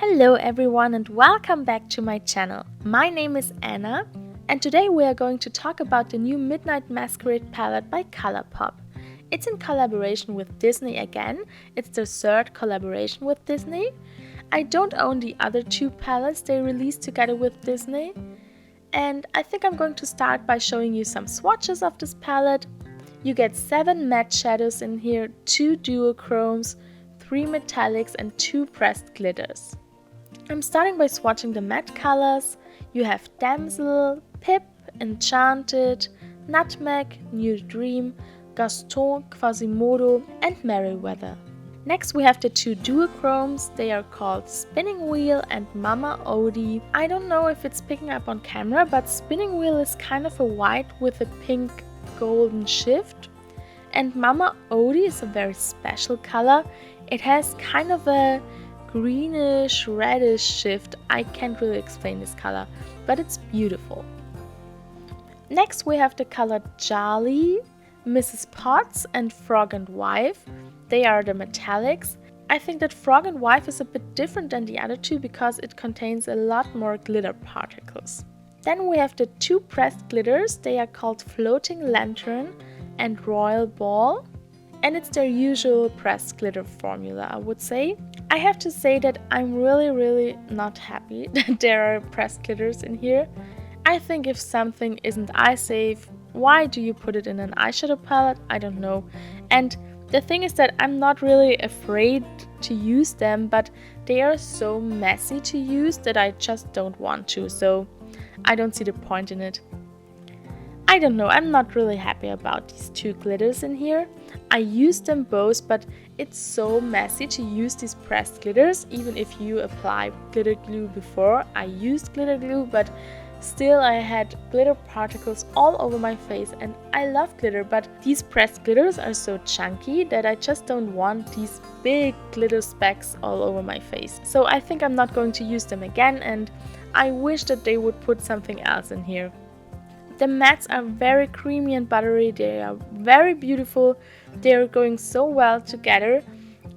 Hello everyone and welcome back to my channel. My name is Anna and today we are going to talk about the new Midnight Masquerade palette by Colourpop. It's in collaboration with Disney again. It's their third collaboration with Disney. I don't own the other two palettes they released together with Disney. And I think I'm going to start by showing you some swatches of this palette. You get 7 matte shadows in here, 2 duochromes, 3 metallics and 2 pressed glitters. I'm starting by swatching the matte colors. You have Damsel, Pip, Enchanted, Nutmeg, New Dream, Gaston, Quasimodo and Merryweather. Next we have the 2 duochromes. They are called Spinning Wheel and Mama Odie. I don't know if it's picking up on camera, but Spinning Wheel is kind of a white with a pink golden shift. And Mama Odie is a very special color. It has kind of a greenish reddish shift. I can't really explain this color, but it's beautiful. Next we have the color Jolly, Mrs. Potts and Frog and Wife. They are the metallics. I think that Frog and Wife is a bit different than the other two because it contains a lot more glitter particles. Then we have the 2 pressed glitters. They are called Floating Lantern and Royal Ball, and it's their usual pressed glitter formula, I would say. I have to say that I'm really not happy that there are pressed glitters in here. I think if something isn't eye safe, why do you put it in an eyeshadow palette? I don't know. And the thing is that I'm not really afraid to use them, but they are so messy to use that I just don't want to, so I don't see the point in it. I don't know, I'm not really happy about these 2 glitters in here. I used them both, but it's so messy to use these pressed glitters. Even if you apply glitter glue before, I used glitter glue, but still I had glitter particles all over my face, and I love glitter, but these pressed glitters are so chunky that I just don't want these big glitter specks all over my face. So I think I'm not going to use them again, and I wish that they would put something else in here. The mattes are very creamy and buttery, they are very beautiful, they are going so well together.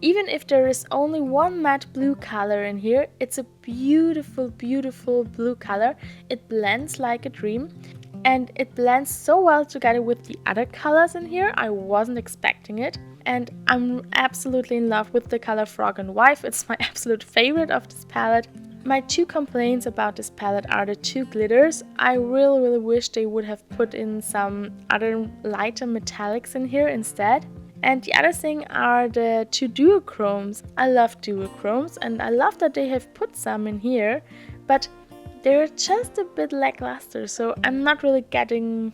Even if there is only one matte blue color in here, it's a beautiful blue color. It blends like a dream and it blends so well together with the other colors in here. I wasn't expecting it. And I'm absolutely in love with the color Frog and Wife. It's my absolute favorite of this palette. My 2 complaints about this palette are the 2 glitters. I really wish they would have put in some other lighter metallics in here instead. And the other thing are the 2 duochromes. I love duochromes and I love that they have put some in here, but they're just a bit lackluster, so I'm not really getting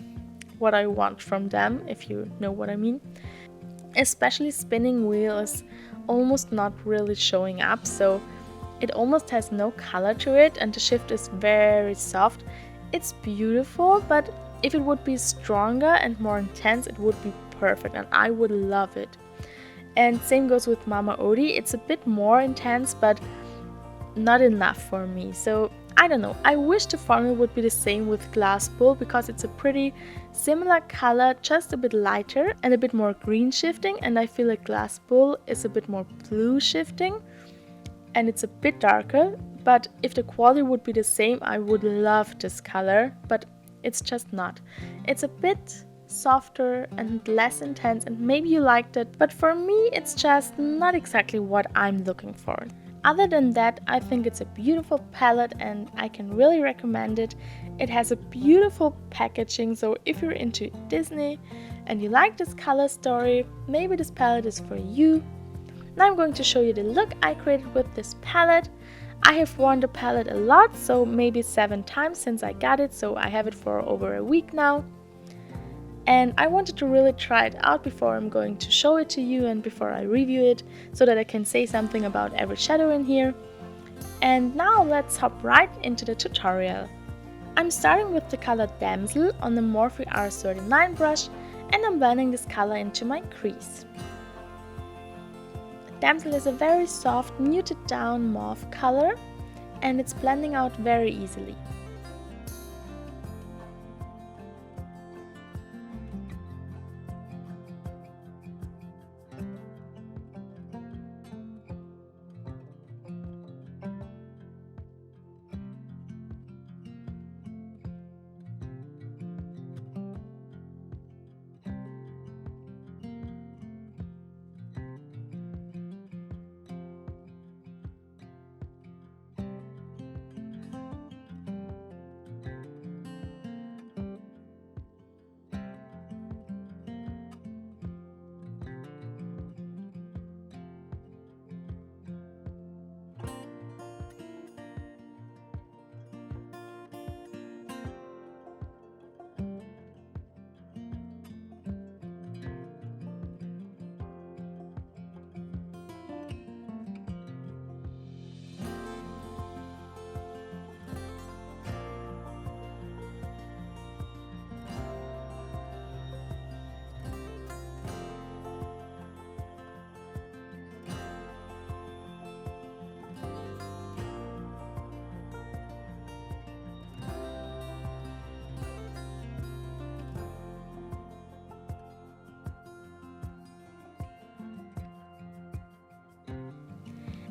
what I want from them, if you know what I mean. Especially Spinning Wheel is almost not really showing up, so it almost has no color to it and the shift is very soft. It's beautiful, but if it would be stronger and more intense, it would be perfect and I would love it. And same goes with Mama Odie. It's a bit more intense, but not enough for me. So I don't know. I wish the formula would be the same with Glass Bull because it's a pretty similar color, just a bit lighter and a bit more green shifting, and I feel like Glass Bull is a bit more blue shifting and it's a bit darker. But if the quality would be the same, I would love this color, but it's just not. It's a bit softer and less intense and maybe you liked it, but for me it's just not exactly what I'm looking for. Other than that, I think it's a beautiful palette and I can really recommend it. It has a beautiful packaging, so if you're into Disney and you like this color story, maybe this palette is for you. Now I'm going to show you the look I created with this palette. I have worn the palette a lot, so maybe 7 times since I got it, so I have it for over a week now. And I wanted to really try it out before I'm going to show it to you and before I review it, so that I can say something about every shadow in here. And now let's hop right into the tutorial. I'm starting with the color Damsel on the Morphe R39 brush and I'm blending this color into my crease. Damsel is a very soft, muted down mauve color and it's blending out very easily.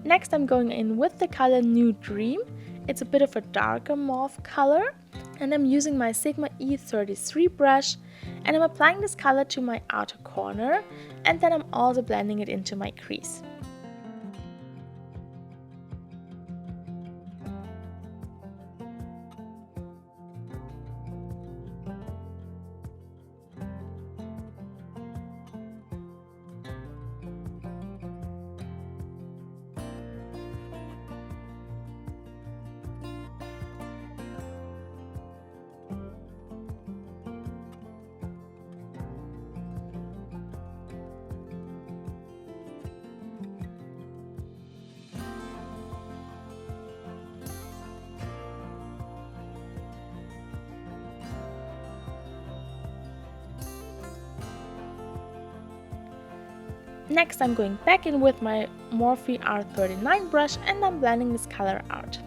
Next I'm going in with the color New Dream. It's a bit of a darker mauve color, and I'm using my Sigma E33 brush, and I'm applying this color to my outer corner, and then I'm also blending it into my crease. Next I'm going back in with my Morphe R39 brush, and I'm blending this color out.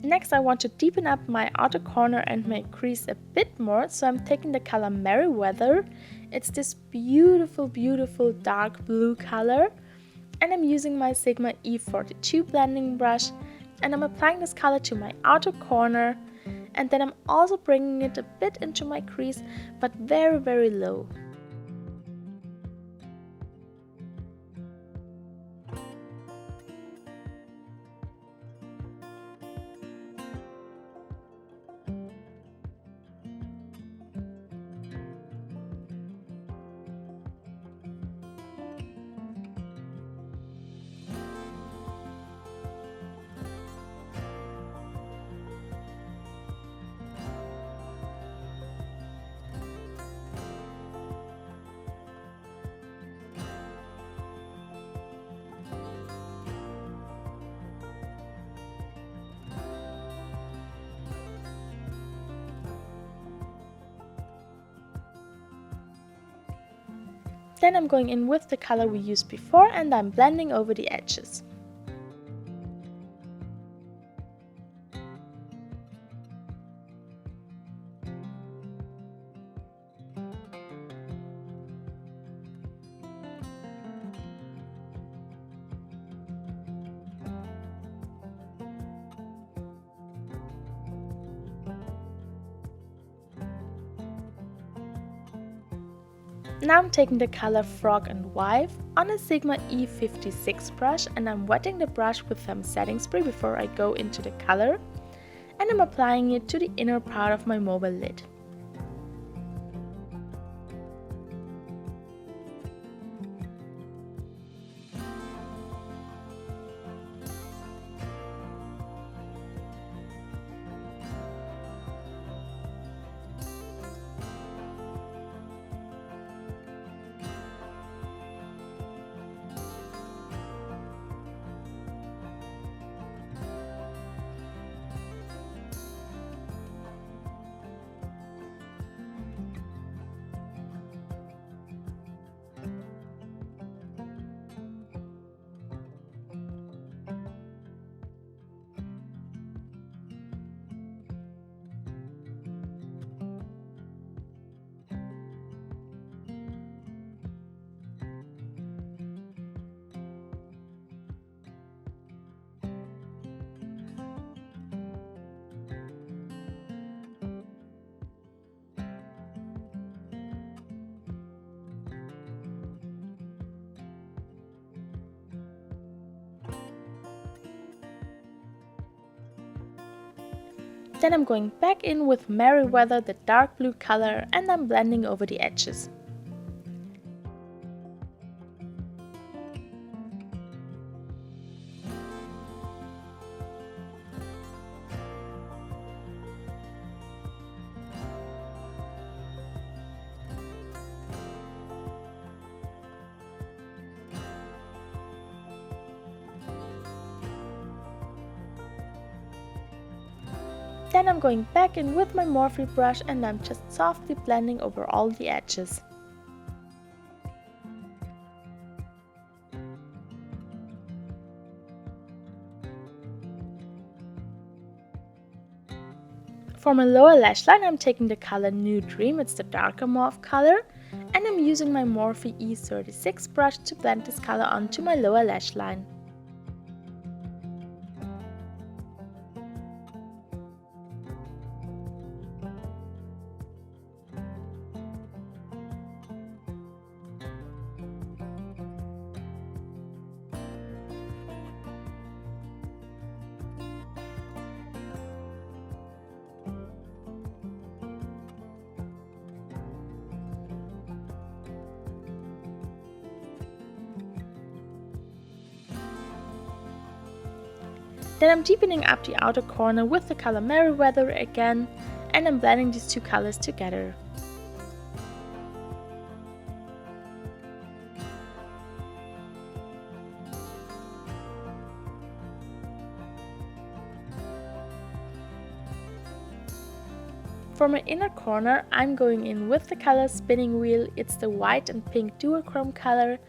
Next I want to deepen up my outer corner and my crease a bit more, so I'm taking the color Merryweather. It's this beautiful, beautiful dark blue color, and I'm using my Sigma E42 blending brush, and I'm applying this color to my outer corner, and then I'm also bringing it a bit into my crease, but very, very low. Then I'm going in with the color we used before, and I'm blending over the edges. Now I'm taking the color Frog and Wife on a Sigma E56 brush, and I'm wetting the brush with some setting spray before I go into the color, and I'm applying it to the inner part of my mobile lid. Then I'm going back in with Merryweather, the dark blue color, and I'm blending over the edges. Then I'm going back in with my Morphe brush, and I'm just softly blending over all the edges. For my lower lash line, I'm taking the color New Dream, it's the darker mauve color, and I'm using my Morphe E36 brush to blend this color onto my lower lash line. Then I'm deepening up the outer corner with the color Merryweather again, and I'm blending these two colors together. For my inner corner, I'm going in with the color Spinning Wheel, it's the white and pink duochrome color,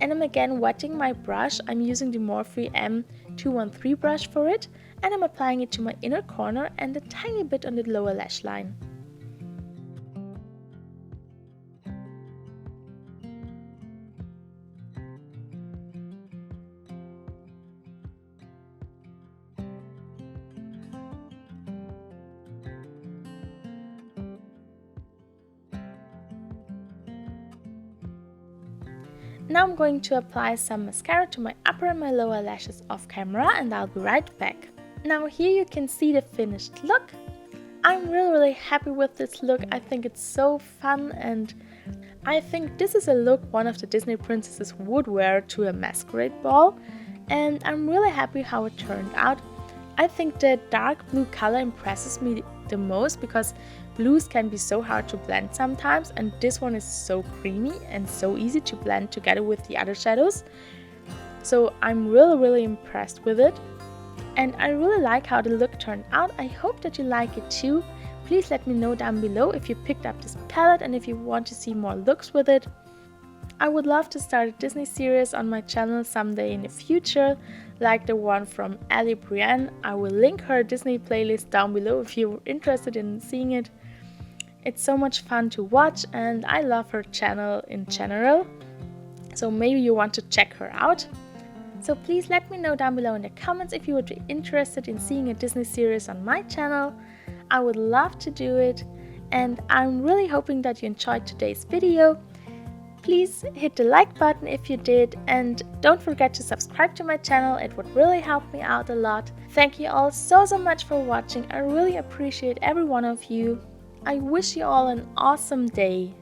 and I'm again wetting my brush. I'm using the Morphe M213 brush for it, and I'm applying it to my inner corner and a tiny bit on the lower lash line. Now I'm going to apply some mascara to my upper and my lower lashes off camera, and I'll be right back. Now here you can see the finished look. I'm really happy with this look. I think it's so fun, and I think this is a look one of the Disney princesses would wear to a masquerade ball, and I'm really happy how it turned out. I think the dark blue color impresses me the most because blues can be so hard to blend sometimes, and this one is so creamy and so easy to blend together with the other shadows. So I'm really impressed with it, and I really like how the look turned out. I hope that you like it too. Please let me know down below if you picked up this palette and if you want to see more looks with it. I would love to start a Disney series on my channel someday in the future, like the one from Brianne. I will link her Disney playlist down below if you're interested in seeing it. It's so much fun to watch, and I love her channel in general, so maybe you want to check her out. So please let me know down below in the comments if you would be interested in seeing a Disney series on my channel. I would love to do it, and I'm really hoping that you enjoyed today's video. Please hit the like button if you did, and don't forget to subscribe to my channel, it would really help me out a lot. Thank you all so much for watching, I really appreciate every one of you. I wish you all an awesome day.